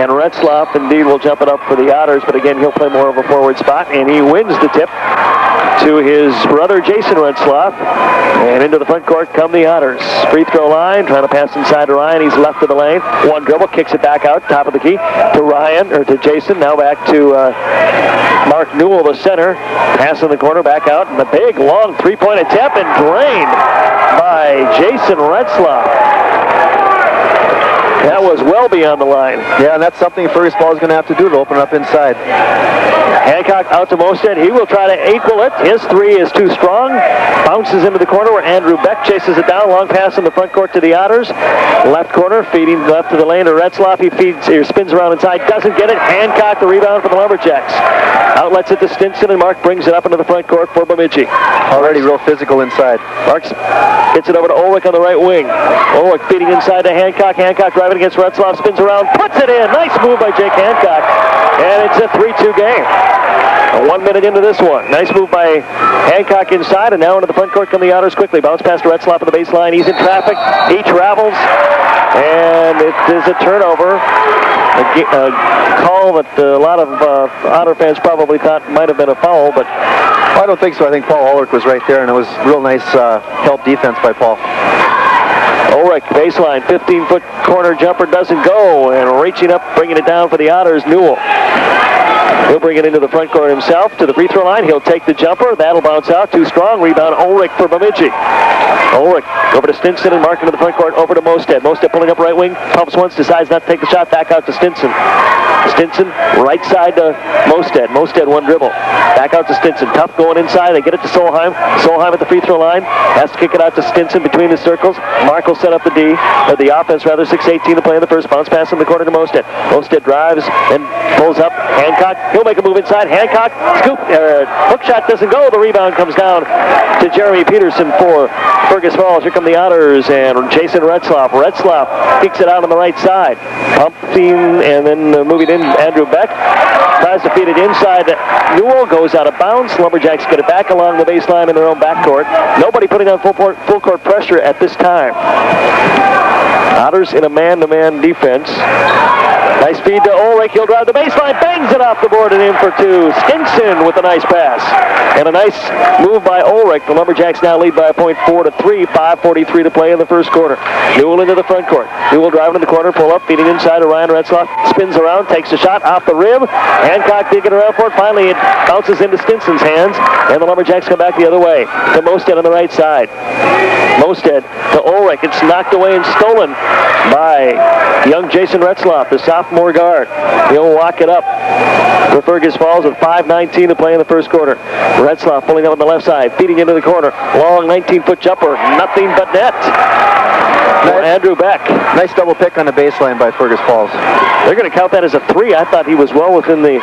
And Retzlaff indeed will jump it up for the Otters, but again, he'll play more of a forward spot, and he wins the tip to his brother Jason Retzlaff. And into the front court come the Otters. Free throw line, trying to pass inside to Ryan. He's left of the lane. One dribble, kicks it back out, top of the key to Ryan, or to Jason. Now back to Mark Newell, the center. Pass in the corner, back out, and the big, long three-point attempt, and drained by Jason Retzlaff. That was well beyond the line. Yeah, and that's something Fergus Ball is going to have to do to open it up inside. Hancock out to Mostad. He will try to equal it. His three is too strong. Bounces into the corner where Andrew Beck chases it down. Long pass in the front court to the Otters. Left corner, feeding left to the lane to Retzlaff. He spins around inside, doesn't get it. Hancock, the rebound for the Lumberjacks. Outlets it to Stinson, and Mark brings it up into the front court for Bemidji. Already real physical inside. Marks gets it over to Ulrich on the right wing. Ulrich feeding inside to Hancock. Hancock driving against Retzlaff, spins around, puts it in. Nice move by Jake Hancock. And it's a 3-2 game. 1 minute into this one. Nice move by Hancock inside, and now into the front court come the Otters quickly. Bounce past Retzlaff at the baseline. He's in traffic. He travels, and it is a turnover. A call that a lot of Otter fans probably thought might have been a foul, but I don't think so. I think Paul Ulrich was right there, and it was real nice help defense by Paul. Ulrich, baseline, 15-foot corner jumper doesn't go, and reaching up, bringing it down for the Otters, Newell. He'll bring it into the front court himself to the free throw line. He'll take the jumper. That'll bounce out. Too strong. Rebound Ulrich for Bemidji. Ulrich over to Stinson and Mark into the front court. Over to Mostad. Mostad pulling up right wing. Pumps once. Decides not to take the shot. Back out to Stinson. Stinson right side to Mostad. Mostad one dribble. Back out to Stinson. Tough going inside. They get it to Solheim. Solheim at the free throw line. Has to kick it out to Stinson between the circles. Mark will set up the D. Or the offense rather. 6:18 to play in the first. Bounce pass in the corner to Mostad. Mostad drives and pulls up. Hancock. He'll make a move inside. Hancock, scoop, hook shot doesn't go. The rebound comes down to Jeremy Peterson for Fergus Falls. Here come the Otters and Jason Retzlaff. Retzlaff kicks it out on the right side. Pumping and then moving in Andrew Beck. Tries to feed it inside. Newell goes out of bounds. Lumberjacks get it back along the baseline in their own backcourt. Nobody putting on full court pressure at this time. Otters in a man-to-man defense. Nice feed to Ulrich. He'll drive the baseline, bangs it off the board and in for two. Stinson with a nice pass. And a nice move by Ulrich. The Lumberjacks now lead by a point, 4-3. 5:43 to play in the first quarter. Newell into the front court. Newell driving in the corner, pull up, feeding inside to Ryan Retzlaff. Spins around, takes a shot off the rim. Hancock digging around for it. Finally, it bounces into Stinson's hands, and the Lumberjacks come back the other way to Mostad on the right side. Mostad to Ulrich. It's knocked away and stolen by young Jason Retzlaff, the sophomore guard. He'll walk it up for Fergus Falls with 5:19 to play in the first quarter. Retzlaff pulling up on the left side, feeding into the corner. Long 19-foot jumper, nothing but net. For Andrew Beck. Nice double pick on the baseline by Fergus Falls. They're going to count that as a three. I thought he was well within the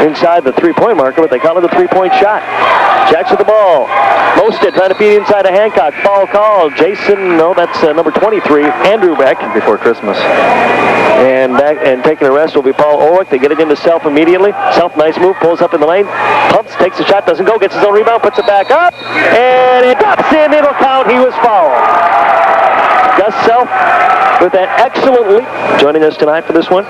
inside the three-point marker, but they call it a three-point shot. Jacks with the ball. Mostad trying to feed inside to Hancock. Ball called. Jason, no, that's number 23, Andrew Beck. Before Christmas. And taking the rest will be Paul Ulrich. They get it into Self immediately. Self, nice move, pulls up in the lane. Pumps, takes the shot, doesn't go, gets his own rebound, puts it back up. And he drops in. It'll count. He was fouled. Gus Self with that excellent leap. Joining us tonight for this one.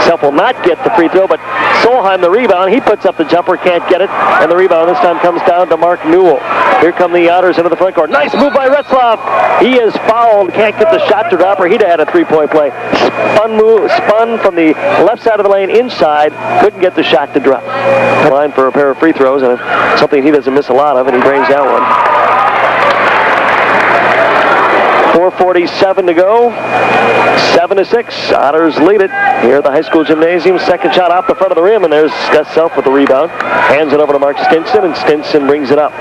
Self will not get the free throw, but Solheim the rebound. He puts up the jumper, can't get it, and the rebound this time comes down to Mark Newell. Here come the Otters into the front court. Nice move by Retzlaff. He is fouled, can't get the shot to drop, or he'd have had a three-point play. Spun from the left side of the lane inside, couldn't get the shot to drop. Line for a pair of free throws, and something he doesn't miss a lot of, and he brings that one. 4:47 to go. 7-6. Otters lead it here at the high school gymnasium. Second shot off the front of the rim, and there's Gus Self with the rebound. Hands it over to Mark Stinson, and Stinson brings it up.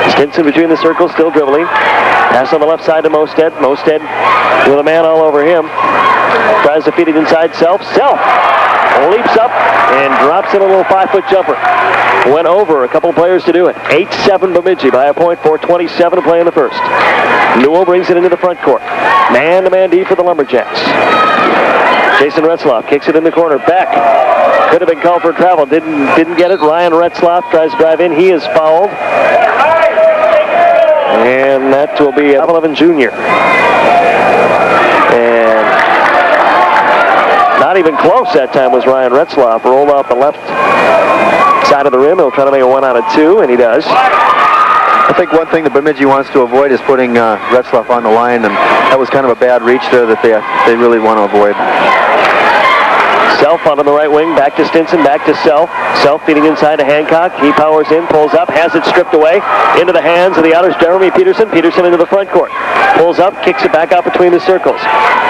Stinson between the circles, still dribbling. Pass on the left side to Mostad. Mostad with a man all over him. Tries to feed it inside Self. Self leaps up and drops in a little 5-foot jumper. Went over a couple players to do it. 8-7 Bemidji by a point, 4:27 to play in the first. Newell brings it into the front court. Man-to-man D for the Lumberjacks. Jason Retzlaff kicks it in the corner. Beck could have been called for travel. Didn't get it. Ryan Retzlaff tries to drive in. He is fouled. And that will be 11 Jr. And Not even close that time was Ryan Retzlaff. Rolled off the left side of the rim. He'll try to make a 1 out of 2, and he does. I think one thing that Bemidji wants to avoid is putting Retzlaff on the line, and that was kind of a bad reach there that they really want to avoid. Self out on the right wing, back to Stinson, back to Self. Self feeding inside to Hancock. He powers in, pulls up, has it stripped away. Into the hands of the Otters, Jeremy Peterson. Peterson into the front court. Pulls up, kicks it back out between the circles.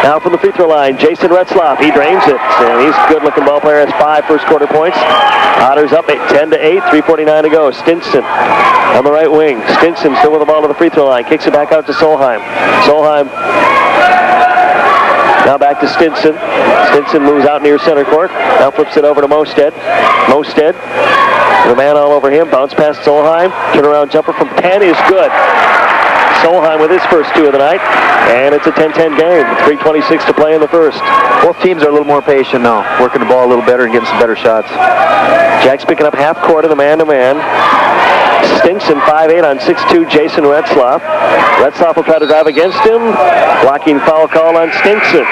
Now from the free throw line, Jason Retzlaff. He drains it, and he's a good-looking ball player. Has 5 first-quarter points. Otters up 10-8, 3:49 to go. Stinson on the right wing. Stinson still with the ball to the free throw line. Kicks it back out to Solheim. Solheim now back to Stinson. Stinson moves out near center court. Now flips it over to Mosted. Mosted, the man all over him. Bounce past Solheim. Turnaround jumper from 10 is good. Solheim with his first 2 of the night. And it's a 10-10 game. 3:26 to play in the first. Both teams are a little more patient now. Working the ball a little better and getting some better shots. Jack's picking up half court in the man-to-man. Stinson 5'8" on 6'2", Jason Retzlaff. Retzlaff will try to drive against him. Blocking foul call on Stinson.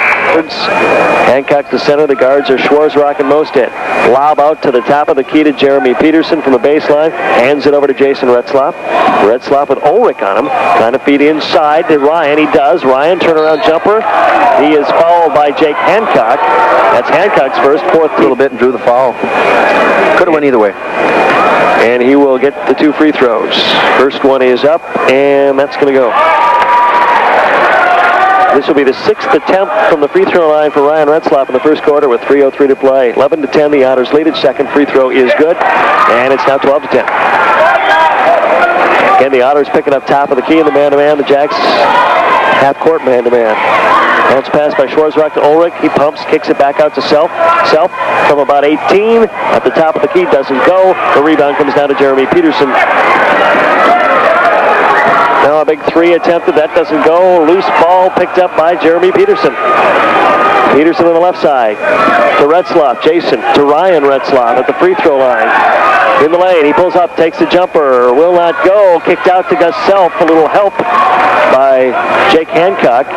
Hancock to center. The guards are Schwarzrock and Mosted. Lob out to the top of the key to Jeremy Peterson from the baseline. Hands it over to Jason Retzlaff. Retzlaff with Ulrich on him. Trying to feed inside to Ryan. He does. Ryan, turnaround jumper. He is fouled by Jake Hancock. That's Hancock's first, 4th a little bit and drew the foul. Could have went either way. And he will get the 2 free throws. First one is up, and that's going to go. This will be the 6th attempt from the free throw line for Ryan Retzlaff in the first quarter with 3:03 to play. 11-10, the Otters lead it. Second free throw is good, and it's now 12-10. Again, the Otters picking up top of the key in the man-to-man. The Jacks half-court man-to-man. Bounce pass by Schwarzrock to Ulrich. He pumps, kicks it back out to Self. Self from about 18 at the top of the key, doesn't go. The rebound comes down to Jeremy Peterson. Now a big 3 attempted, that doesn't go. Loose ball picked up by Jeremy Peterson. Peterson on the left side to Retzlaff. Jason to Ryan Retzlaff at the free throw line. In the lane, he pulls up, takes the jumper, will not go. Kicked out to Gus Self. A little help by Jake Hancock.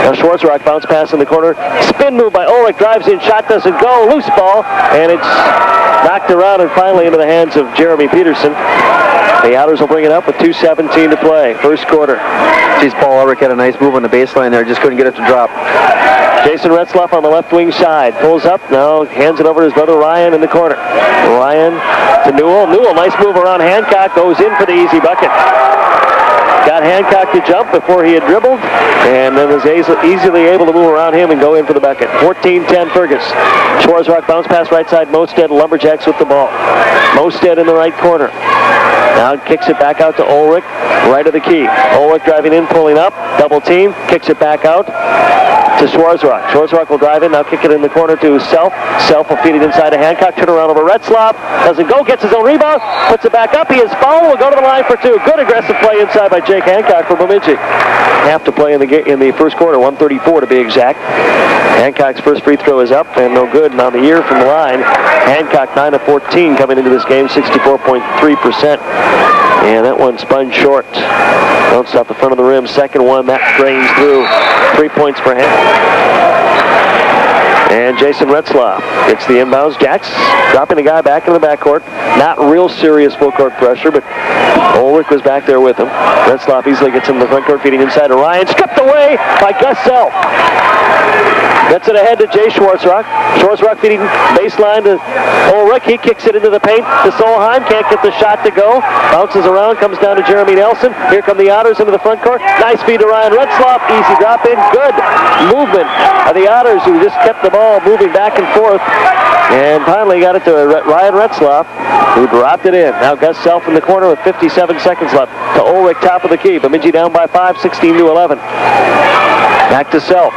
Now Schwarzrock bounce pass in the corner. Spin move by Ulrich, drives in, shot doesn't go. Loose ball, and it's knocked around and finally into the hands of Jeremy Peterson. The Otters will bring it up with 2:17 to play. First quarter. Sees Paul Ulrich had a nice move on the baseline there, just couldn't get it to drop. Jason Retzlaff on the left wing side. Pulls up, now hands it over to his brother Ryan in the corner. Ryan to Newell. Newell, nice move around Hancock, goes in for the easy bucket. Got Hancock to jump before he had dribbled, and then was easily able to move around him and go in for the bucket. 14-10 Fergus. Schwarzrock bounce pass right side. Mosted, Lumberjacks with the ball. Mosted in the right corner. Now kicks it back out to Ulrich, right of the key. Ulrich driving in, pulling up, double team, kicks it back out to Schwarzrock. Schwarzrock will drive in, now kick it in the corner to Self. Self will feed it inside to Hancock, turn around over Retzlaff, doesn't go, gets his own rebound, puts it back up, he is fouled, will go to the line for 2. Good aggressive play inside by Jake Hancock for Bemidji. Half to play in the first quarter, 1:34 to be exact. Hancock's first free throw is up and no good, and on the year from the line. Hancock 9 of 14 coming into this game, 64.3%. And that one spun short. Bounced off the front of the rim. Second one, that drains through. 3 points for him. And Jason Retzlaff gets the inbounds. Jacks dropping the guy back in the backcourt. Not real serious full court pressure, but Ulrich was back there with him. Retzlaff easily gets him in the front court, feeding inside to Ryan. Stripped away by Gus Self. Gets it ahead to Jay Schwarzrock. Schwarzrock feeding baseline to Ulrich. He kicks it into the paint to Solheim. Can't get the shot to go. Bounces around, comes down to Jeremy Nelson. Here come the Otters into the front court. Nice feed to Ryan Retzlaff. Easy drop in. Good movement of the Otters, who just kept the ball moving back and forth. And finally got it to Ryan Retzlaff, who dropped it in. Now Gus Self in the corner with 57 seconds left. To Ulrich, top of the key. Bemidji down by 5, 16-11. Back to Self.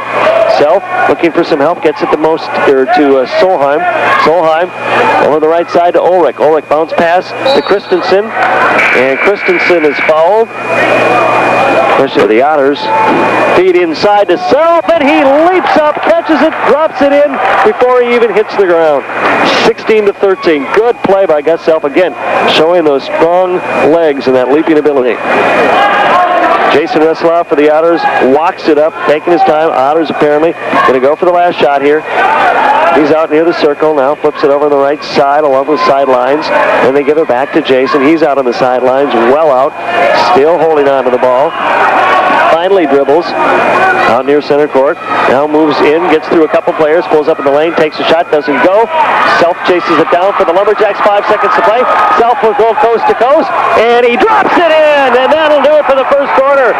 Self looking for some help, gets it to Solheim. Solheim over the right side to Ulrich. Ulrich bounce pass to Christensen, and Christensen is fouled. The Otters feed inside to Self, and he leaps up, catches it, drops it in before he even hits the ground. 16-13. Good play by Gus Self again, showing those strong legs and that leaping ability. Jason Retzlaff for the Otters walks it up, taking his time. Otters apparently going to go for the last shot here. He's out near the circle now, flips it over on the right side along the sidelines. Then they give it back to Jason. He's out on the sidelines, well out, still holding on to the ball. Finally dribbles out near center court. Now moves in, gets through a couple players, pulls up in the lane, takes a shot, doesn't go. Self chases it down for the Lumberjacks, 5 seconds to play. Self will go coast to coast, and he drops it in, and that'll do it for the first quarter.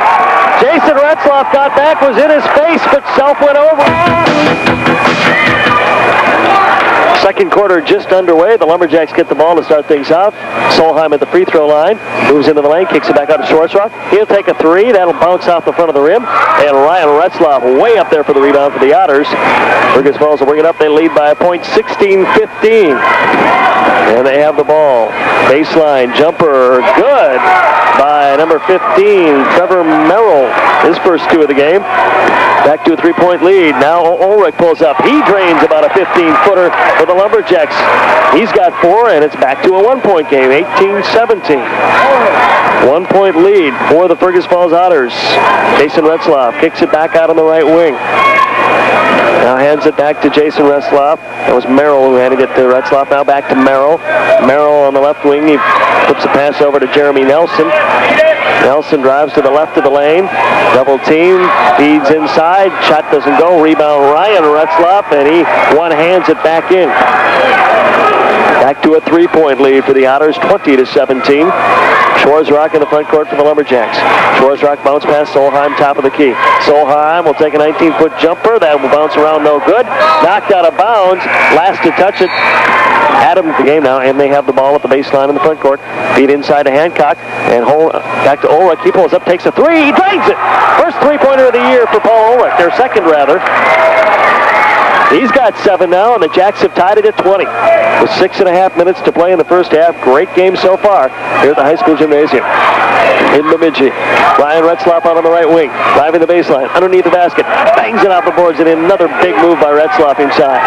Jason Retzlaff got back, was in his face, but Self went over. Second quarter just underway. The Lumberjacks get the ball to start things off. Solheim at the free throw line. Moves into the lane, kicks it back out to Schwarzrock. He'll take a three. That'll bounce off the front of the rim. And Ryan Retzlaff way up there for the rebound for the Otters. Fergus Falls will bring it up. They lead by a point, 16-15. And they have the ball. Baseline jumper, good by number 15, Trevor Merrill. His first two of the game. Back to a three-point lead. Now Ulrich pulls up. He drains about a 15-footer for the Lumberjacks. He's got four, and it's back to a one-point game, 18-17. 1-point lead for the Fergus Falls Otters. Jason Retzlaff kicks it back out on the right wing. Now hands it back to Jason Retzlaff. That was Merrill who handed it to Retzlaff. Now back to Merrill. Merrill on the left wing. He flips a pass over to Jeremy Nelson. Nelson drives to the left of the lane. Double team. Feeds inside. Shot doesn't go. Rebound Ryan Retzlaff, and he one-hands it back in. Back to a three-point lead for the Otters, 20-17. Schwarzrock in the front court for the Lumberjacks. Schwarzrock bounce pass Solheim, top of the key. Solheim will take a 19-foot jumper. That will bounce around, no good. Knocked out of bounds. Last to touch it, Adam the game now, and they have the ball at the baseline in the front court. Feed inside to Hancock, and back to Ulrich. He pulls up, takes a three. He drains it. First three-pointer of the year for Paul Ulrich. Their second, rather. He's got 7 now, and the Jacks have tied it at 20. With 6.5 minutes to play in the first half. Great game so far here at the high school gymnasium in Bemidji. Ryan Retzlaff out on the right wing, driving the baseline, underneath the basket, bangs it off the boards, and another big move by Retzlaff inside.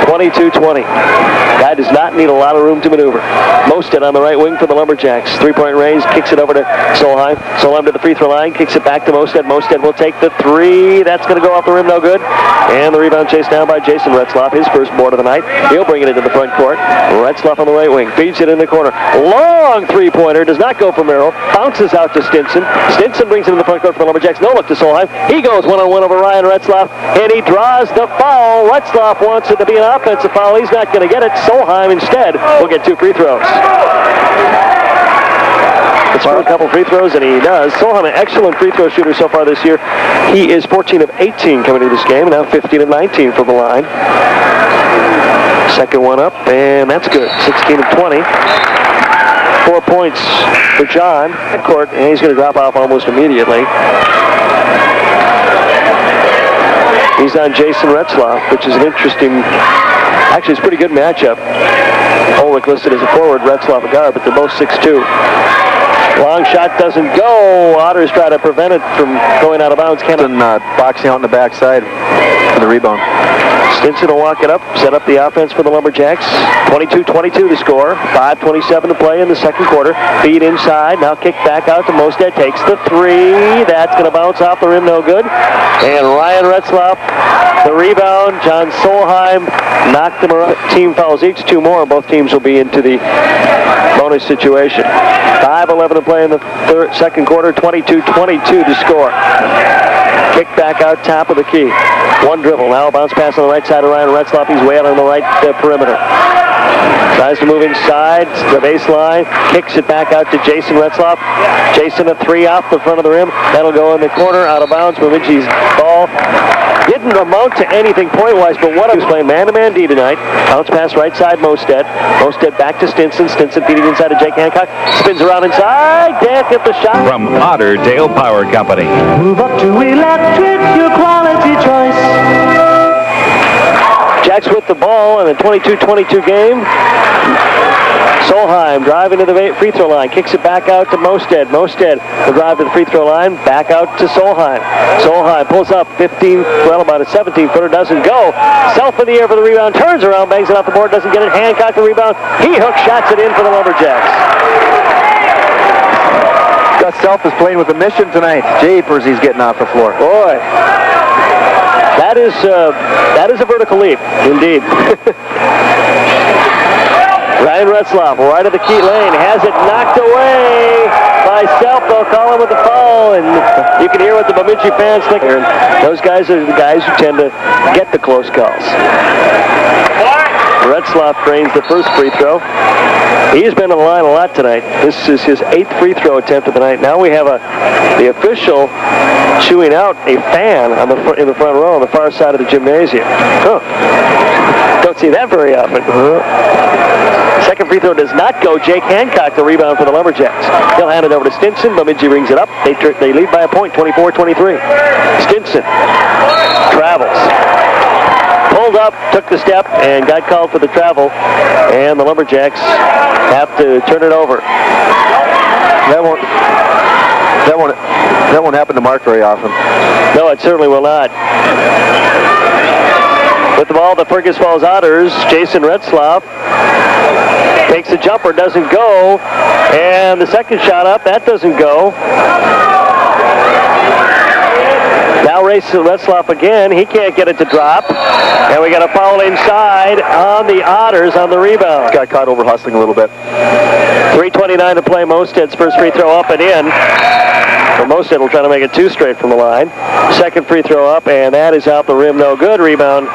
22-20. Guy does not need a lot of room to maneuver. Mosted on the right wing for the Lumberjacks. Three-point range, kicks it over to Solheim. Solheim to the free throw line, kicks it back to Mosted. Mosted will take the three. That's going to go off the rim, no good. And the rebound chased down by Jason Retzlaff, his first board of the night. He'll bring it into the front court. Retzlaff on the right wing, feeds it in the corner. Long three-pointer, does not go for Merrill. Bounces out to Stinson. Stinson brings it in the front court for the Lumberjacks. No look to Solheim. He goes one-on-one over Ryan Retzlaff, and he draws the foul. Retzlaff wants it to be an offensive foul. He's not going to get it. Solheim instead will get 2 free throws. Let's throw a couple free throws, and he does. Solheim, an excellent free throw shooter so far this year. He is 14 of 18 coming into this game, now 15 of 19 from the line. Second one up, and that's good. 16 of 20. 4 points for John at court, and he's going to drop off almost immediately. He's on Jason Retzlaff, which is an interesting, actually it's a pretty good matchup. Ulrich listed as a forward, Retzlaff a guard, but they're both 6'2". Long shot doesn't go. Otters try to prevent it from going out of bounds. Stinson boxing out on the backside for the rebound. Stinson will walk it up, set up the offense for the Lumberjacks. 22-22 to score. 5:27 to play in the second quarter. Feed inside. Now kick back out to Mosted. Takes the three. That's going to bounce off the rim. No good. And Ryan Retzlaff, the rebound. John Solheim knocked them around. Team fouls each. 2 more. Both teams will be into the bonus situation. 5:11 to play in the second quarter. 22-22 to score. Kick back out top of the key. One dribble. Now a bounce pass on the right side of Ryan Retzlaff. He's way out on the right perimeter. Tries to move inside the baseline. Kicks it back out to Jason Retzlaff. Jason a three off the front of the rim. That'll go in the corner. Out of bounds. Bemidji's ball. Didn't amount to anything point-wise, but what I was playing man-to-man D tonight. Bounce pass right side Mosted. Mosted back to Stinson. Stinson feeding inside to Jake Hancock. Spins around inside. Can't get the shot. From Otterdale Power Company. Move up to electric, your quality choice. Jacks with the ball in a 22-22 game. Solheim driving to the free throw line. Kicks it back out to Mosted. Mosted will drive to the free throw line. Back out to Solheim. Solheim pulls up 15, well, about a 17-footer. Doesn't go. Self in the air for the rebound. Turns around, bangs it off the board. Doesn't get it. Hancock the rebound. He hook shots it in for the Lumberjacks. Gus Self is playing with a mission tonight. Japers, he's getting off the floor. Boy, that is a vertical leap, indeed. Ryan Retzlaff, right of the key lane, has it knocked away by Self. They'll call him with the foul, and you can hear what the Bemidji fans think. Those guys are the guys who tend to get the close calls. Retzlaff drains the first free throw. He's been on the line a lot tonight. This is his 8th free throw attempt of the night. Now we have the official chewing out a fan on in the front row on the far side of the gymnasium. Huh. Don't see that very often. Second free throw does not go. Jake Hancock, the rebound for the Lumberjacks. He'll hand it over to Stinson. Bemidji rings it up. They lead by a point, 24-23. Stinson travels. Pulled up, took the step, and got called for the travel. And the Lumberjacks have to turn it over. That won't happen to Mark very often. No, it certainly will not. With the ball, the Fergus Falls Otters. Jason Retzlaff takes the jumper, doesn't go. And the second shot up, that doesn't go. Now races Retzlaff again. He can't get it to drop. And we got a foul inside on the Otters on the rebound. Got caught over hustling a little bit. 3:29 to play. Mosted's first free throw up and in. But Mosted will try to make it 2 straight from the line. Second free throw up, and that is out the rim. No good. Rebound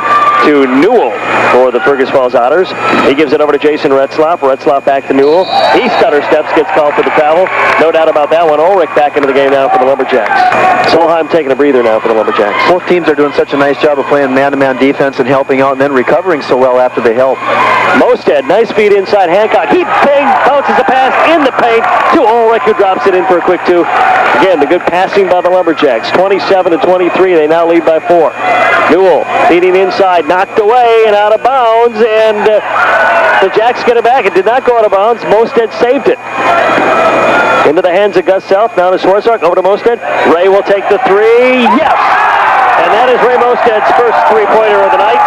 to Newell for the Fergus Falls Otters. He gives it over to Jason Retzlaff. Retzlaff back to Newell. He stutter steps, gets called for the travel. No doubt about that one. Ulrich back into the game now for the Lumberjacks. Solheim taking a breather now for the Lumberjacks. Both teams are doing such a nice job of playing man-to-man defense and helping out and then recovering so well after they help. Mosted, nice feed inside Hancock. He bounces the pass in the paint to Ulrich, who drops it in for a quick 2. Again, the good passing by the Lumberjacks. 27-23. They now lead by 4. Newell feeding inside, knocked away and out of bounds, and the Jacks get it back. It did not go out of bounds. Mosted saved it. Into the hands of Gus Self. Now to Schwarzrock. Over to Mosted. Ray will take the 3. Yes! And that is Ray Mosted's first 3-pointer of the night.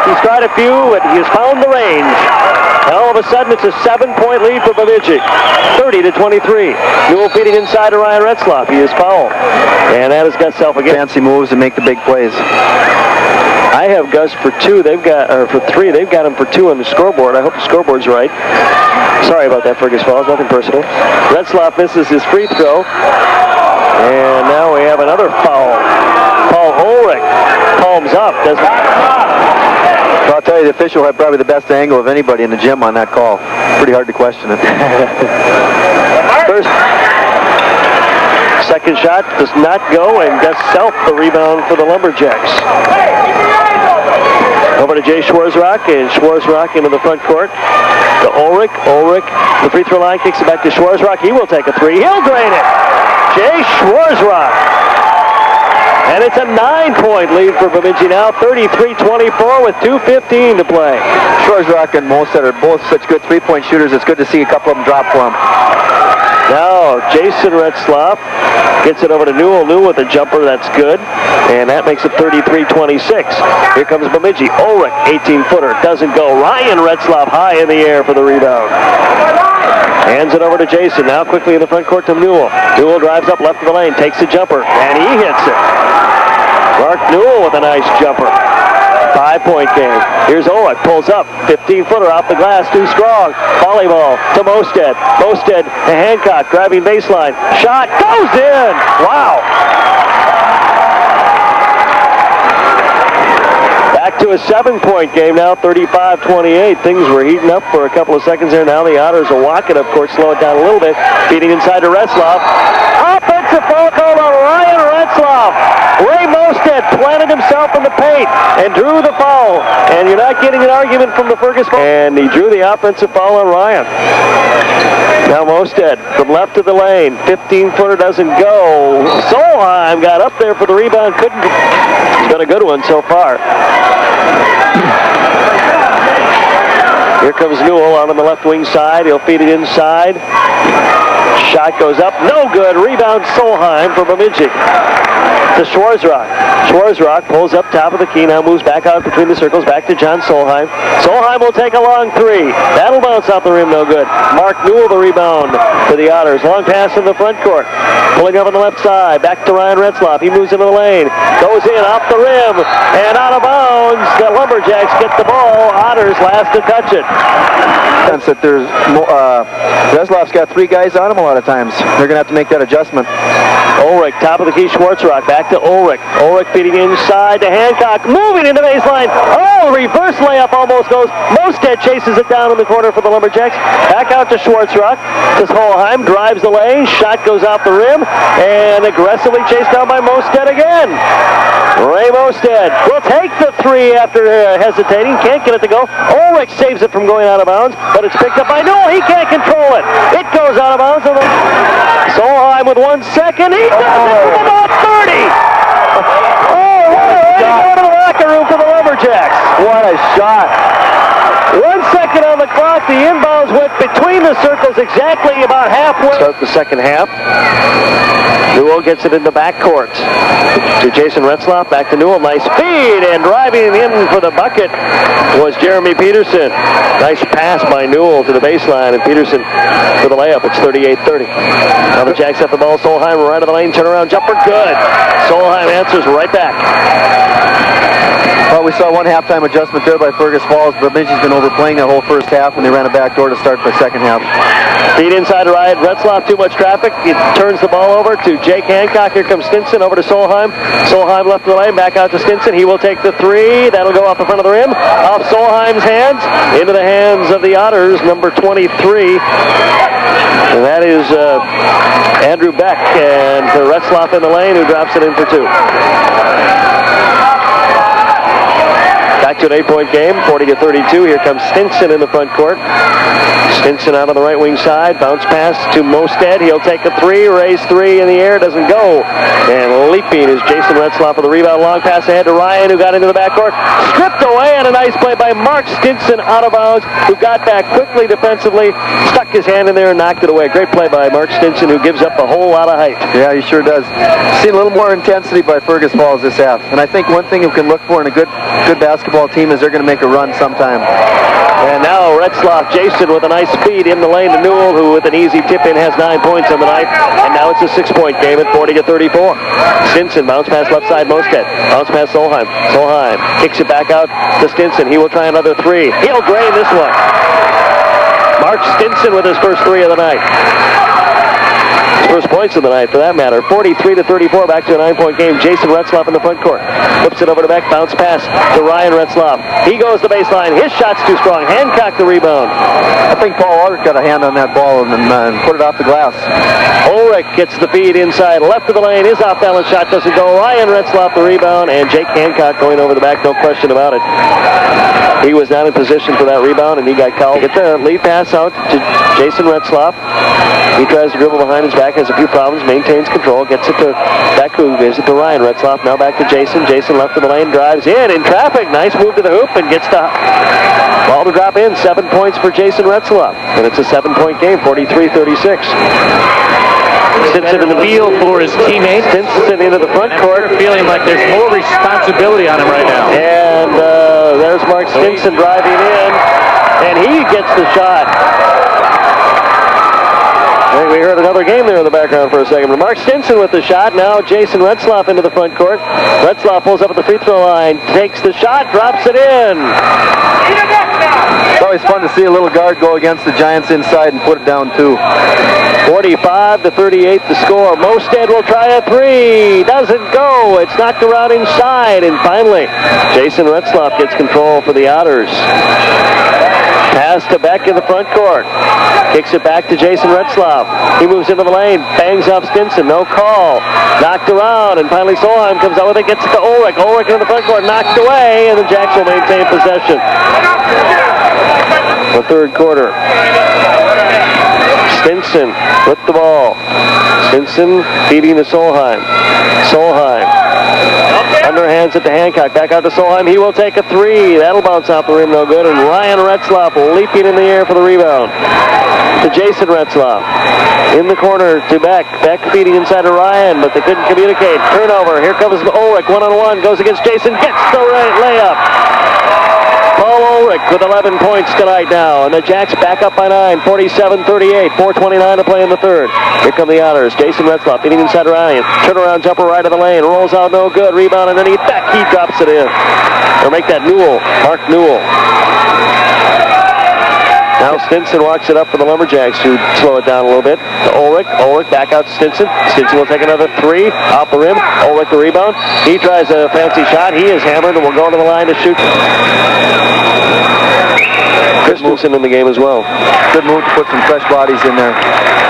He's tried a few, and he's found the range. And all of a sudden, it's a 7-point lead for Bemidji. 30-23. Newell feeding inside to Ryan Retzlaff. He is fouled. And that is Gus Self again. Fancy moves and make the big plays. I have Gus for 2. For 3. They've got him for 2 on the scoreboard. I hope the scoreboard's right. Sorry about that, Fergus Falls. Nothing personal. Retzlaff misses his free throw. And now we have another foul. Paul Ulrich palms up. Well, I'll tell you, the official had probably the best angle of anybody in the gym on that call. Pretty hard to question it. Second shot does not go, and Gus Self the rebound for the Lumberjacks. Over to Jay Schwarzrock, and Schwarzrock into the front court. To Ulrich. Ulrich, the free throw line, kicks it back to Schwarzrock. He will take a 3. He'll drain it. Jay Schwarzrock. And it's a 9-point lead for Bemidji now, 33-24 with 2:15 to play. Schwarzrock and Mosted are both such good 3-point shooters. It's good to see a couple of them drop for him. Now Jason Retzlaff gets it over to Newell. Newell with a jumper, that's good. And that makes it 33-26. Here comes Bemidji. Ulrich, 18-footer, doesn't go. Ryan Retzlaff high in the air for the rebound. Hands it over to Jason. Now quickly in the front court to Newell. Newell drives up left of the lane, takes a jumper, and he hits it. Mark Newell with a nice jumper. 5-point game. Here's Ulrich, pulls up, 15-footer off the glass, too strong. Volleyball to Mosted. Mosted to Hancock, driving baseline. Shot goes in. Wow. Back to a 7-point game now, 35-28. Things were heating up for a couple of seconds there. Now the Otters will walk it, of course, slow it down a little bit. Feeding inside to Retzlaff. Offensive foul called on Ryan Retzlaff. Ray Mosted planted himself in the paint and drew the foul. And you're not getting an argument from the Fergus. And he drew the offensive foul on Ryan. Now Mosted from left of the lane. 15-footer doesn't go. Solheim got up there for the rebound. Couldn't. It's been a good one so far. Here comes Newell out on the left wing side. He'll feed it inside. Shot goes up, no good. Rebound Solheim for Bemidji. To Schwarzrock. Schwarzrock pulls up top of the key, now moves back out between the circles, back to John Solheim. Solheim will take a long three. That'll bounce off the rim, no good. Mark Newell the rebound for the Otters. Long pass in the front court. Pulling up on the left side, back to Ryan Retzlaff. He moves into the lane, goes in off the rim, and out of bounds. The Lumberjacks get the ball. Otters last to touch it. That there's Retzlaff's got 3 guys on him a lot of times. They're going to have to make that adjustment. Ulrich, top of the key, Schwarzrock, back to Ulrich. Ulrich feeding inside to Hancock, moving into baseline. Oh, reverse layup almost goes. Mosted chases it down in the corner for the Lumberjacks. Back out to Schwarzrock. To Solheim, drives the lane, shot goes off the rim, and aggressively chased down by Mosted again. Ray Mosted will take the 3 after hesitating, can't get it to go. Ulrich saves it from going out of bounds, but it's picked up by Newell. He can't control it. It goes out of bounds. Solheim with 1 second. He does it from about 30. Oh, what a way to go to the locker room for the Lumberjacks. What a shot. 1 second on the clock. The inbounds went between the circles exactly about halfway. Start the second half. Newell gets it in the backcourt to Jason Retzlaff. Back to Newell. Nice feed, and driving in for the bucket was Jeremy Peterson. Nice pass by Newell to the baseline, and Peterson for the layup. It's 38-30. Now the Jacks have the ball. Solheim right of the lane. Turnaround jumper. Good. Solheim answers right back. Well, we saw 1 halftime adjustment there by Fergus Falls. Bemidji's been overplaying that whole first half, and they ran a backdoor to start the second half. Feed inside to Ryan Retzlaff, too much traffic. He turns the ball over to Jake Hancock. Here comes Stinson over to Solheim. Solheim left of the lane, back out to Stinson. He will take the 3. That'll go off the front of the rim. Off Solheim's hands, into the hands of the Otters, number 23. And that is Andrew Beck, and Retzlaff in the lane, who drops it in for 2. Back to an 8-point game, 40-32. Here comes Stinson in the front court. Stinson out on the right wing side. Bounce pass to Mosted. He'll take a 3. Raise 3 in the air. Doesn't go. And leaping is Jason Retzlaff for the rebound. Long pass ahead to Ryan, who got into the backcourt. Stripped away, and a nice play by Mark Stinson out of bounds, who got back quickly defensively, stuck his hand in there and knocked it away. Great play by Mark Stinson, who gives up a whole lot of height. Yeah, he sure does. Seen a little more intensity by Fergus Falls this half. And I think one thing you can look for in a good basketball team is they're going to make a run sometime. And now Retzlaff, Jason with a nice feed in the lane to Newell, who with an easy tip-in has 9 points on the night. And now it's a 6-point game at 40-34. Stinson, bounce pass left side, Mosted. Bounce pass Solheim. Solheim kicks it back out to Stinson. He will try another 3. He'll drain this one. Mark Stinson with his first 3 of the night. First points of the night, for that matter. 43-34, back to a 9-point game. Jason Retzlaff in the front court. Flips it over to Beck. Bounce pass to Ryan Retzlaff. He goes to the baseline. His shot's too strong. Hancock the rebound. I think Paul Ulrich got a hand on that ball and put it off the glass. Ulrich gets the feed inside. Left of the lane. His off-balance shot doesn't go. Ryan Retzlaff the rebound. And Jake Hancock going over the back. No question about it. He was not in position for that rebound, and he got called. Get the lead pass out to Jason Retzlaff. He tries to dribble behind his back, has a few problems, maintains control, gets it to Beck, who gives it to Ryan Retzlaff. Now back to Jason. Jason left of the lane, drives in traffic. Nice move to the hoop, and gets the ball to drop in. 7 points for Jason Retzlaff. And it's a 7-point game, 43-36. Stinson in the field for his teammates. Stinson into the front court. Feeling like there's more responsibility on him right now. And there's Mark Stinson driving in, and he gets the shot. I think we heard another game there in the background for a second. But Mark Stinson with the shot. Now Jason Retzlaff into the front court. Retzlaff pulls up at the free throw line, takes the shot, drops it in. It's always fun to see a little guard go against the Giants inside and put it down too. 45-38 the score. Mosted will try a 3. Doesn't go. It's knocked around inside. And finally, Jason Retzlaff gets control for the Otters. Pass to Beck in the front court. Kicks it back to Jason Retzlaff. He moves into the lane. Bangs off Stinson. No call. Knocked around. And finally Solheim comes out with it. Gets it to Ulrich. Ulrich in the front court. Knocked away. And the Jacks will maintain possession. The third quarter. Stinson with the ball. Stinson feeding to Solheim. Solheim Underhands it to Hancock. Back out to Solheim. He will take a three. That'll bounce off the rim, no good. And Ryan Retzlaff leaping in the air for the rebound. To Jason Retzlaff. In the corner to Beck. Beck feeding inside to Ryan, but they couldn't communicate. Turnover. Here comes Ulrich. One-on-one. Goes against Jason. Gets the layup. Paul Ulrich with 11 points tonight now. And the Jacks back up by 9. 47-38. 4:29 to play in the third. Here come the Otters. Jason Retzlaff feeding inside Ryan. Turnaround jumper right of the lane. Rolls out no good. Rebound underneath. Beck. He drops it in. Or make that Newell. Mark Newell. Now Stinson walks it up for the Lumberjacks to slow it down a little bit. To Ulrich. Ulrich back out to Stinson. Stinson will take another three off the rim. Ulrich the rebound. He tries a fancy shot. He is hammered and will go to the line to shoot. Christensen in the game as well. Good move to put some fresh bodies in there.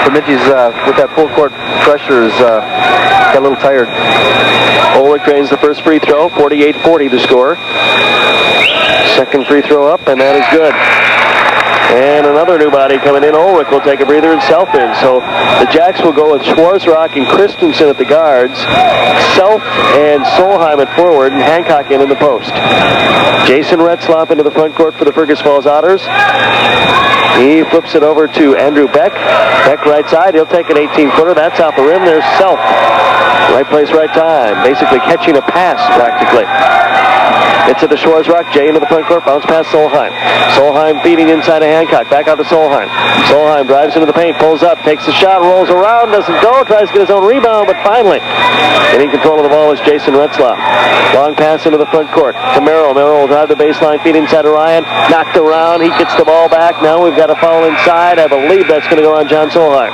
Bemidji's with that full court pressure is got a little tired. Ulrich drains the first free throw. 48-40 the score. Second free throw up, and that is good. And another new body coming in. Ulrich will take a breather and Self in. So the Jacks will go with Schwarzrock and Christensen at the guards, Self and Solheim at forward, and Hancock in the post. Jason Retzlaff into the front court for the Fergus Falls Otters. He flips it over to Andrew Beck. Beck right side. He'll take an 18-footer. That's off the rim. There's Self. Right place, right time. Basically catching a pass practically. It's at the Schwarzrock. Jay into the front court. Bounce past Solheim. Solheim feeding inside of Hancock. Back out to Solheim. Solheim drives into the paint. Pulls up. Takes the shot. Rolls around. Doesn't go. Tries to get his own rebound. But finally, getting control of the ball is Jason Retzlaff. Long pass into the front court. To Merrill. Merrill will drive the baseline. Feed inside to Ryan. Knocked around. He gets the ball back. Now we've got a foul inside. I believe that's going to go on John Solheim.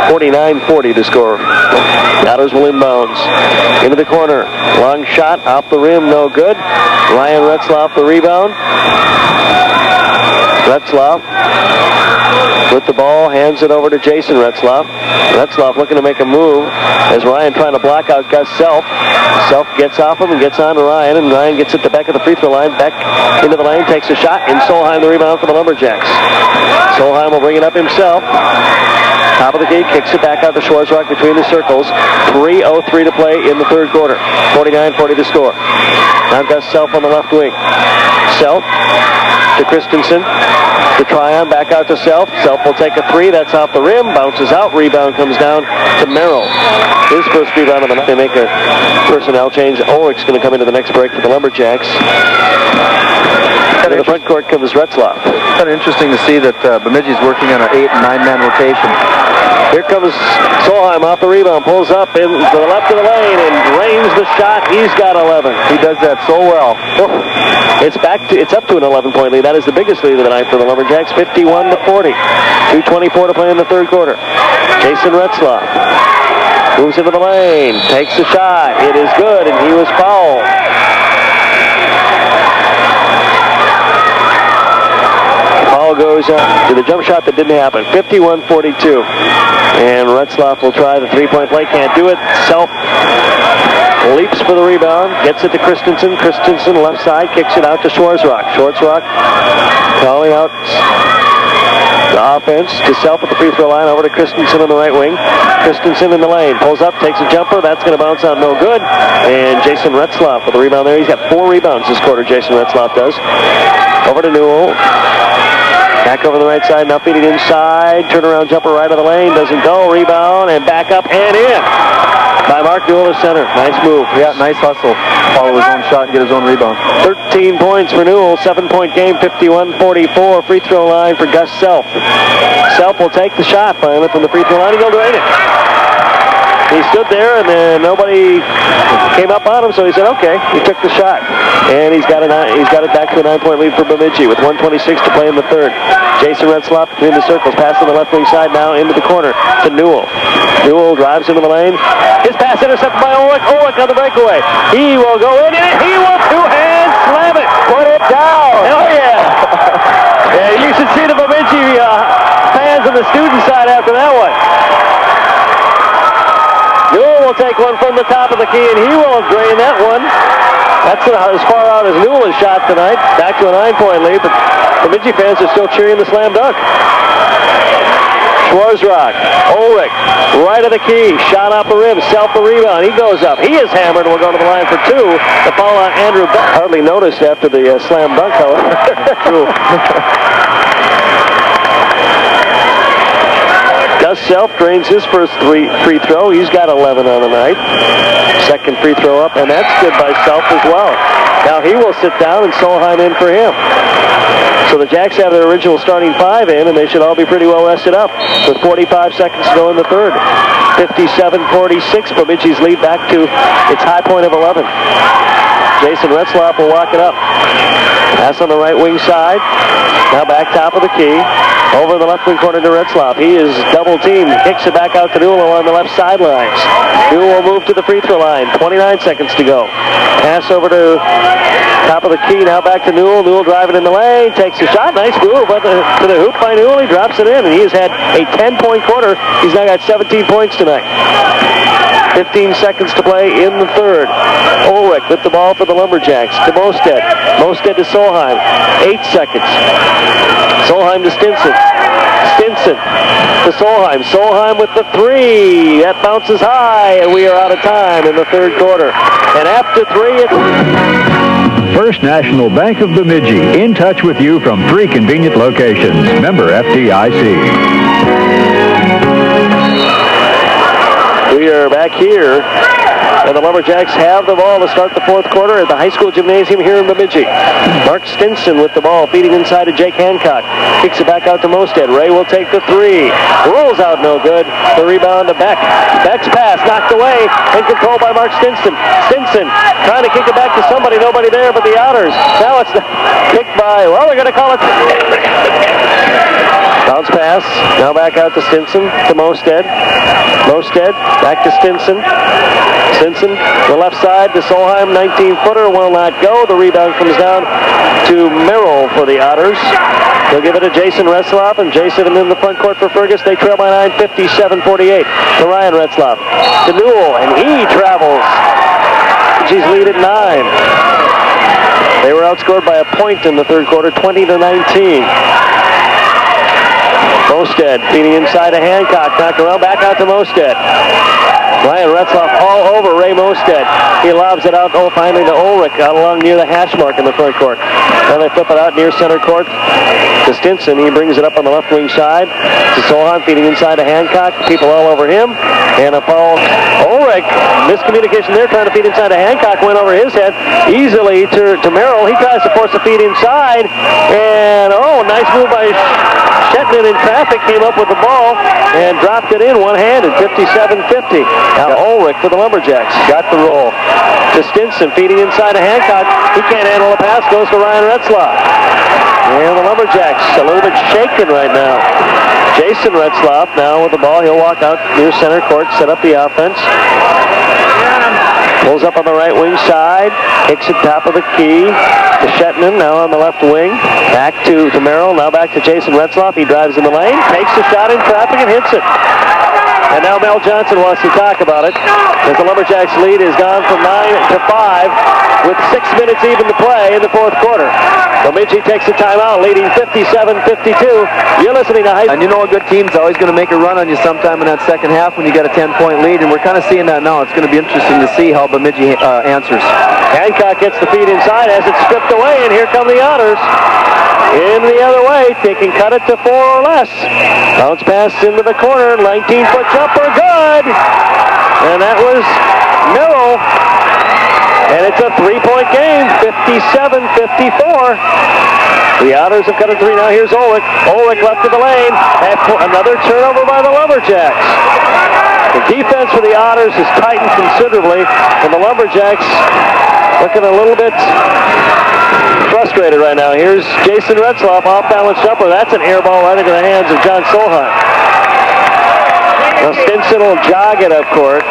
49-40 to score. Otters will inbounds. Into the corner. Long shot. Off the rim. No good. Ryan Retzlaff the rebound. Retzlaff with the ball. Hands it over to Jason Retzlaff. Retzlaff looking to make a move as Ryan trying to block out Gus Self. Self gets off him and gets on to Ryan, and Ryan gets it to Beck at the free throw line. Beck into the lane. Takes a shot. And Solheim the rebound for the Lumberjacks. Solheim will bring it up himself. Top of the key, kicks it back out to Schwarzrock between the circles. 3:03 to play in the third quarter. 49-40 to score. Now Gus Self on the left wing. Self to Christensen. To Tryon, back out to Self. Self will take a three. That's off the rim. Bounces out. Rebound comes down to Merrill. His first rebound of the night. They make a personnel change. Ulrich's going to come into the next break for the Lumberjacks. In the front court comes Retzlaff. Kind of interesting to see that Bemidji's working on an 8- and 9-man rotation. Here comes Solheim off the rebound, pulls up in to the left of the lane and drains the shot. He's got 11. He does that so well. It's up to an 11-point lead. That is the biggest lead of the night for the Lumberjacks, 51-40. 2:24 to play in the third quarter. Jason Retzlaff moves into the lane, takes the shot. It is good, and he was fouled. Goes to the jump shot that didn't happen. 51-42. And Retzlaff will try the three-point play. Can't do it. Self leaps for the rebound. Gets it to Christensen. Christensen left side. Kicks it out to Schwarzrock. Schwarzrock calling out the offense to Self at the free throw line. Over to Christensen on the right wing. Christensen in the lane. Pulls up. Takes a jumper. That's going to bounce out no good. And Jason Retzlaff with the rebound there. He's got 4 rebounds this quarter, Jason Retzlaff does. Over to Newell. Back over the right side, now feeding inside. Turnaround jumper right of the lane, doesn't go. Rebound and back up and in by Mark Newell, the center. Nice move. Yeah, nice hustle. Follow his own shot and get his own rebound. 13 points for Newell, 7-point game, 51-44. Free throw line for Gus Self. Self will take the shot finally from the free throw line and he'll drain it. He stood there and then nobody came up on him, so he said, okay, he took the shot. And he's got it back to a 9-point lead for Bemidji with 1:26 to play in the third. Jason Retzlaff between the circles, pass on the left wing side now into the corner to Newell. Newell drives into the lane. His pass intercepted by Ulrich. Ulrich on the breakaway. He will go in and he will two-hand slam it. Put it down. Oh, yeah. Yeah, you should see the Bemidji fans on the student side after that one. Newell will take one from the top of the key, and he will drain that one. That's as far out as Newell has shot tonight. Back to a 9-point lead, but the Bemidji fans are still cheering the slam dunk. Schwarzrock, Ulrich, right of the key, shot off the rim, Self the rebound, he goes up, he is hammered, and will go to the line for two. The foul on Andrew Beck. Hardly noticed after the slam dunk, however. True. Gus Self drains his first free throw. He's got 11 on the night. Second free throw up, and that's good by Self as well. Now he will sit down, and Solheim in for him. So the Jacks have their original starting five in, and they should all be pretty well rested up with 45 seconds to go in the third. 57-46, Bemidji's lead back to its high point of 11. Jason Retzlaff will walk it up. Pass on the right wing side. Now back top of the key. Over in the left wing corner to Retzlaff. He is double teamed. Kicks it back out to Newell on the left sidelines. Newell will move to the free throw line. 29 seconds to go. Pass over to top of the key. Now back to Newell. Newell driving in the lane. Takes a shot. Nice move to the hoop by Newell. He drops it in, and he has had a 10-point quarter. He's now got 17 points tonight. 15 seconds to play in the third. Ulrich with the ball for the Lumberjacks to Mosted. Mosted to Solheim. 8 seconds. Solheim to Stinson. Stinson to Solheim. Solheim with the three. That bounces high, and we are out of time in the third quarter. And after three, it's... First National Bank of Bemidji, in touch with you from 3 convenient locations. Member FDIC. We are back here, and the Lumberjacks have the ball to start the fourth quarter at the high school gymnasium here in Bemidji. Mark Stinson with the ball, feeding inside to Jake Hancock. Kicks it back out to Mosted. Ray will take the three. Rolls out no good. The rebound to Beck. Beck's pass knocked away and controlled by Mark Stinson. Stinson trying to kick it back to somebody. Nobody there but the Otters. Now it's kicked by, well, they're going to call it... Bounce pass. Now back out to Stinson, to Mosted. Mosted, back to Stinson. Stinson, the left side to Solheim, 19-footer, will not go. The rebound comes down to Merrill for the Otters. They'll give it to Jason Retzlaff, and Jason in the front court for Fergus. They trail by 9, 57-48 to Ryan Retzlaff. To Newell, and he travels. She's lead at 9. They were outscored by a point in the third quarter, 20-19. Mosted feeding inside to Hancock, knocked around, back out to Mosted. Ryan Retzlaff all over Ray Mosted. He lobs it out, finally to Ulrich, out along near the hash mark in the front court. Now they flip it out near center court to Stinson. He brings it up on the left wing side to Solheim, feeding inside to Hancock. People all over him. And a foul. Ulrich, miscommunication there, trying to feed inside to Hancock, went over his head easily to Merrill. He tries to force a feed inside. And, nice move by Shetman in traffic, came up with the ball and dropped it in one-handed, 57-50. Now Ulrich for the Lumberjacks. Got the roll to Stinson, feeding inside to Hancock. He can't handle the pass, goes to Ryan Retzlaff. And the Lumberjacks a little bit shaken right now. Jason Retzlaff now with the ball. He'll walk out near center court, set up the offense. Pulls up on the right wing side, kicks it top of the key to Shetman, now on the left wing. Back to Merrill, now back to Jason Retzlaff. He drives in the lane, takes the shot in traffic and hits it. And now Mel Johnson wants to talk about it, as the Lumberjacks lead has gone from 9 to 5 with 6 minutes even to play in the fourth quarter. Bemidji takes a timeout, leading 57-52. You're listening to High School. And you know a good team's always going to make a run on you sometime in that second half when you got a 10-point lead, and we're kind of seeing that now. It's going to be interesting to see how Bemidji answers. Hancock gets the feed inside as it's stripped away, and here come the Otters. In the other way, they can cut it to 4 or less. Bounce pass into the corner, 19-foot jumper, good! And that was Merrill. And it's a 3-point game, 57-54. The Otters have cut a 3. Now here's Ulrich. Ulrich left of the lane. Another turnover by the Lumberjacks. The defense for the Otters has tightened considerably, and the Lumberjacks looking a little bit frustrated right now. Here's Jason Retzlaff, off-balance jumper. That's an air ball right into the hands of John Solheim. Now Stinson will jog it up court,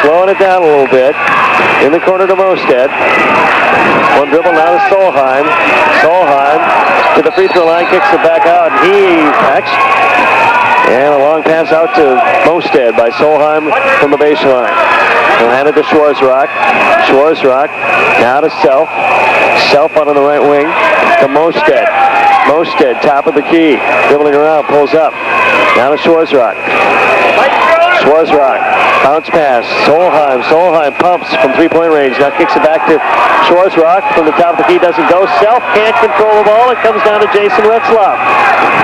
slowing it down a little bit. In the corner to Mosted. One dribble now to Solheim. Solheim to the free throw line, kicks it back out. He backs. And a long pass out to Mosted by Solheim from the baseline. He'll hand it to Schwarzrock. Schwarzrock now to Self. Self out on the right wing to Mosted. Mosted, top of the key, dribbling around, pulls up. Now to Schwarzrock. Schwarzrock, bounce pass, Solheim. Solheim pumps from three-point range. Now kicks it back to Schwarzrock from the top of the key, doesn't go. Self can't control the ball. It comes down to Jason Retzlaff.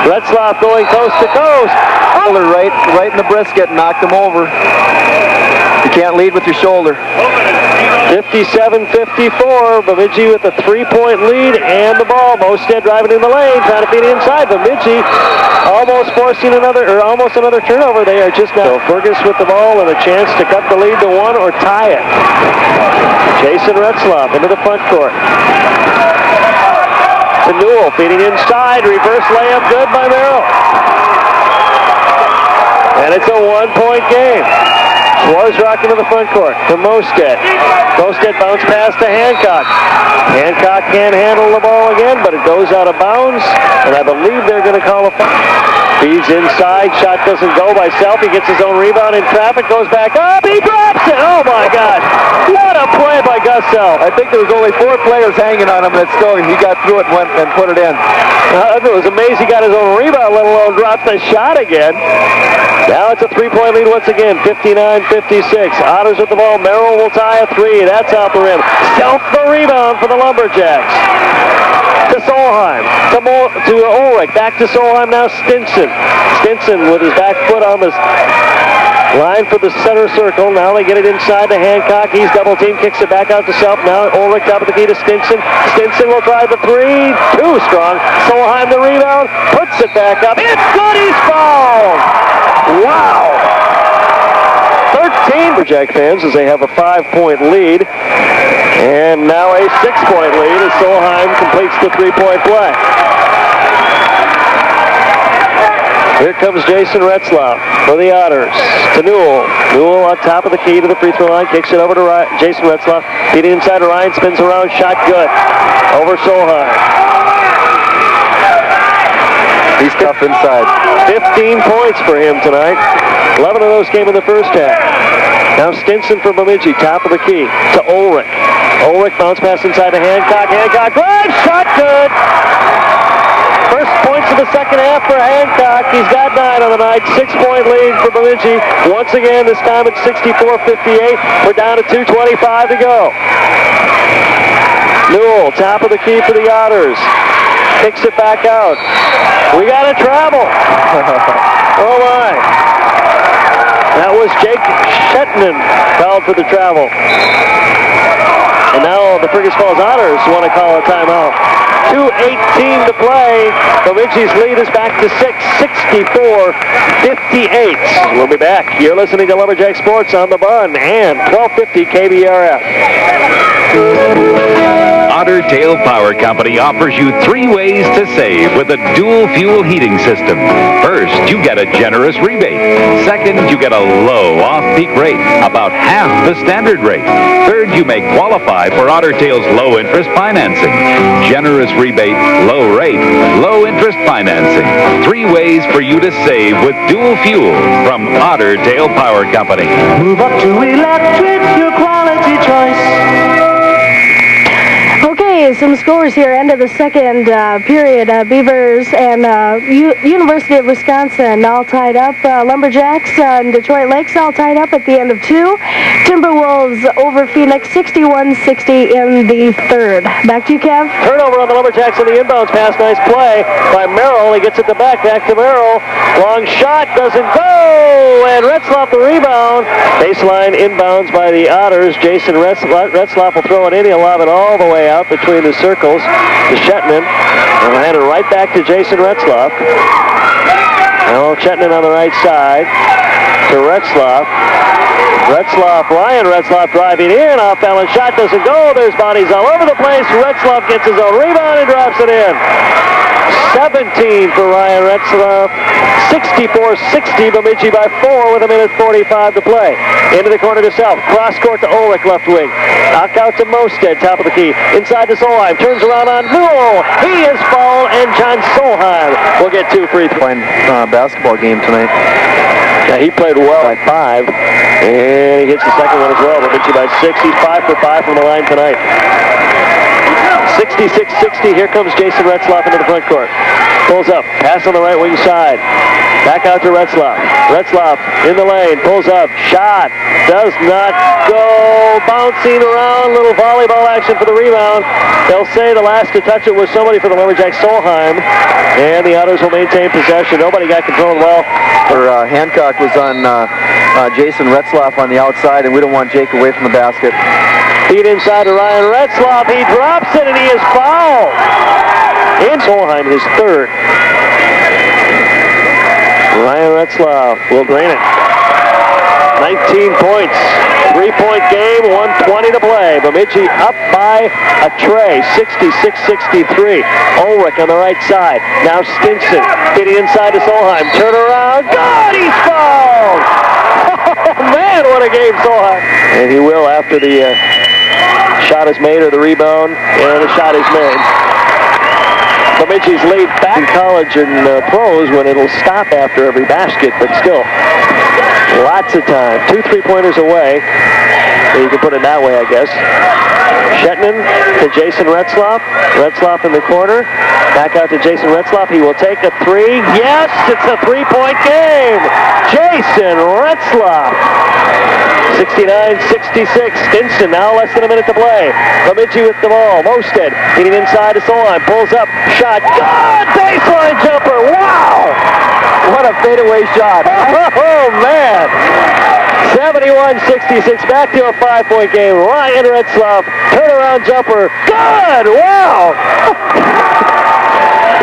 Retzlaff going coast to coast. Shoulder right in the brisket, knocked him over. You can't lead with your shoulder. 57-54, Bemidji with a three-point lead and the ball. Mosted driving in the lane, trying to feed it inside. Bemidji almost forcing another turnover. They are just now. Fergus with the ball and a chance to cut the lead to one or tie it. Jason Retzlaff into the front court. To Newell, feeding inside, reverse layup, good by Merrill. And it's a one-point game. Schwarzrock into the front court to Mosted. Mosted bounce pass to Hancock. Hancock can't handle the ball again, but it goes out of bounds, and I believe they're going to call a foul. Feeds inside, shot doesn't go by Self. He gets his own rebound in traffic, goes back up, he drops it! Oh my God! What a play by Gus Self. I think there was only 4 players hanging on him, and still he got through it and went and put it in. It was amazing he got his own rebound, let alone dropped the shot again. Now it's a three-point lead once again, 59-56. Otters with the ball. Merrill will tie a three. That's out the rim. Self the rebound for the Lumberjacks. To Solheim. To Ulrich. Back to Solheim now. Stinson. Stinson with his back foot on the line for the center circle. Now they get it inside to Hancock. He's double team. Kicks it back out to Self. Now Ulrich top of the key to Stinson. Stinson will try the three. Too strong. Solheim the rebound. Puts it back up. It's good. He's fouled. Wow. 13 for Jack fans as they have a 5-point lead. And now a 6-point lead as Solheim completes the three-point play. Here comes Jason Retzlaff for the Otters. To Newell. Newell on top of the key to the free throw line. Kicks it over to Jason Retzlaff. Feeding inside to Ryan. Spins around. Shot good. Over Solheim. He's tough inside. 15 points for him tonight. 11 of those came in the first half. Now Stinson for Bemidji, top of the key to Ulrich. Ulrich bounce pass inside to Hancock. Hancock drive, shot good. First points of the second half for Hancock. He's got 9 on the night. 6-point lead for Bemidji. Once again, this time it's 64-58. We're down to 2:25 to go. Newell, top of the key for the Otters. Kicks it back out. We got to travel. Oh my. That was Jake Shetman called for the travel. And now the Fergus Falls Otters want to call a timeout. 2:18 to play. Bemidji's lead is back to 6, 64-58. We'll be back. You're listening to Lumberjack Sports on the Bun and 1250 KBRF. Otter Tail Power Company offers you 3 ways to save with a dual fuel heating system. First, you get a generous rebate. Second, you get a low off-peak rate, about half the standard rate. Third, you may qualify for Otter Tail's low interest financing. Generous rebate, low rate, low interest financing. 3 ways for you to save with dual fuel from Otter Tail Power Company. Move up to electric, your quality choice. Okay, some scores here. End of the second period. Beavers and University of Wisconsin all tied up. Lumberjacks and Detroit Lakes all tied up at the end of 2. Timberwolves over Phoenix 61-60 in the third. Back to you, Kev. Turnover on the Lumberjacks on the inbounds pass. Nice play by Merrill. He gets it back to Merrill. Long shot doesn't go. And Retzlaff the rebound. Baseline inbounds by the Otters. Jason Retzlaff will throw it in. He'll lob it all the way out between the circles to Shetman. And hand it right back to Jason Retzlaff. Now Shetman on the right side to Retzlaff. Ryan Retzlaff driving in. Off-balance shot doesn't go. There's bodies all over the place. Retzlaff gets his own rebound and drops it in. 17 for Ryan Retzlaff. 64-60, Bemidji by 4 with 1:45 to play. Into the corner to Self. Cross court to Ulrich, left wing. Knock out to Mosted, top of the key. Inside to Solheim. Turns around on Newell. He is fouled, and John Solheim will get 2 free throws. Playing basketball game tonight. Yeah, he played well by 5, and he hits the second one as well. Bemidji by 6. He's 5 for 5 from the line tonight. 66-60. Here comes Jason Retzlaff into the front court. Pulls up. Pass on the right wing side. Back out to Retzlaff. Retzlaff in the lane. Pulls up. Shot. Does not go. Bouncing around. Little volleyball action for the rebound. They'll say the last to touch it was somebody for the Lumberjacks, Solheim. And the Otters will maintain possession. Nobody got control well. Hancock was on Jason Retzlaff on the outside, and we don't want Jake away from the basket. Feed inside to Ryan Retzlaff. He drops it, and he is fouled. In Solheim, his third. Ryan Retzlaff will drain it. 19 points. 3-point game, 1:20 to play. Bemidji up by a tray, 66-63. Ulrich on the right side. Now Stinson hitting inside to Solheim. Turn around. God, he's fouled! Oh, man, what a game, Solheim. And he will after the shot is made or the rebound, and the shot is made. Bemidji's laid back in college and pros when it'll stop after every basket, but still, lots of time. 2 3-pointers away. You can put it that way, I guess. Shetman to Jason Retzlaff. Retzlaff in the corner. Back out to Jason Retzlaff. He will take a 3. Yes, it's a 3-point game. Jason Retzlaff. 69-66. Stinson now less than a minute to play. Bemidji with the ball. Mosted hitting inside to Solheim. Pulls up. Shot. Good baseline jumper. Wow. What a fadeaway shot. Oh, man. 71-66. Back to a 5-point game. Ryan Retzlaff. Turnaround jumper. Good. Wow.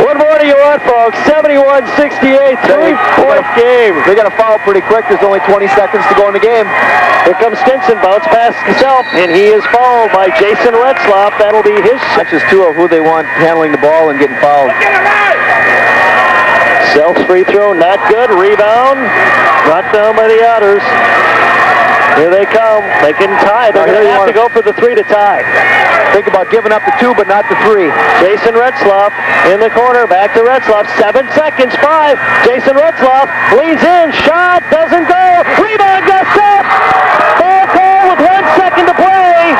What more do you want, folks? 71-68. 3-point game. They got to foul pretty quick. There's only 20 seconds to go in the game. Here comes Stinson. Bounce past himself. And he is fouled by Jason Retzlaff. That'll be his. That's just 2 of who they want handling the ball and getting fouled. Self's free throw, not good. Rebound, brought down by the Otters. Here they come. They can tie. They're going to have to go for the 3 to tie. Think about giving up the 2, but not the 3. Jason Retzlaff in the corner. Back to Retzlaff. 7 seconds. 5. Jason Retzlaff leads in. Shot doesn't go. Rebound got set. Ball call with 1 second to play.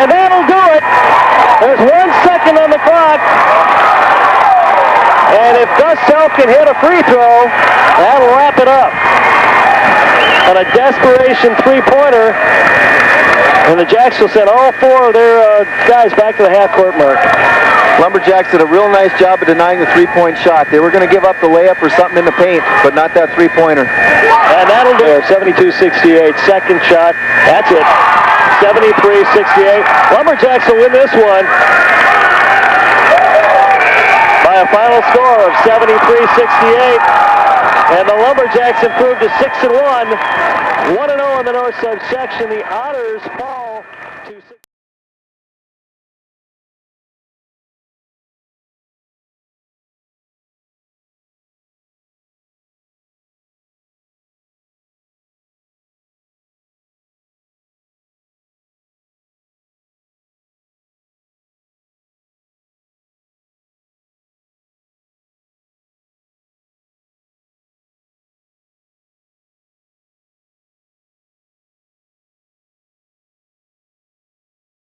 And that'll do it. There's 1 second on the clock. And if Gus Self can hit a free throw, that'll wrap it up. On a desperation 3-pointer, and the Jacks will send all 4 of their guys back to the half-court mark. Lumberjacks did a real nice job of denying the 3-point shot. They were going to give up the layup or something in the paint, but not that 3-pointer. And that'll do it. 72-68. Second shot. That's it. 73-68. Lumberjacks will win this one by a final score of 73-68. And the Lumberjacks improved to 6-1. 1-0 in the North Sub section. The Otters fall.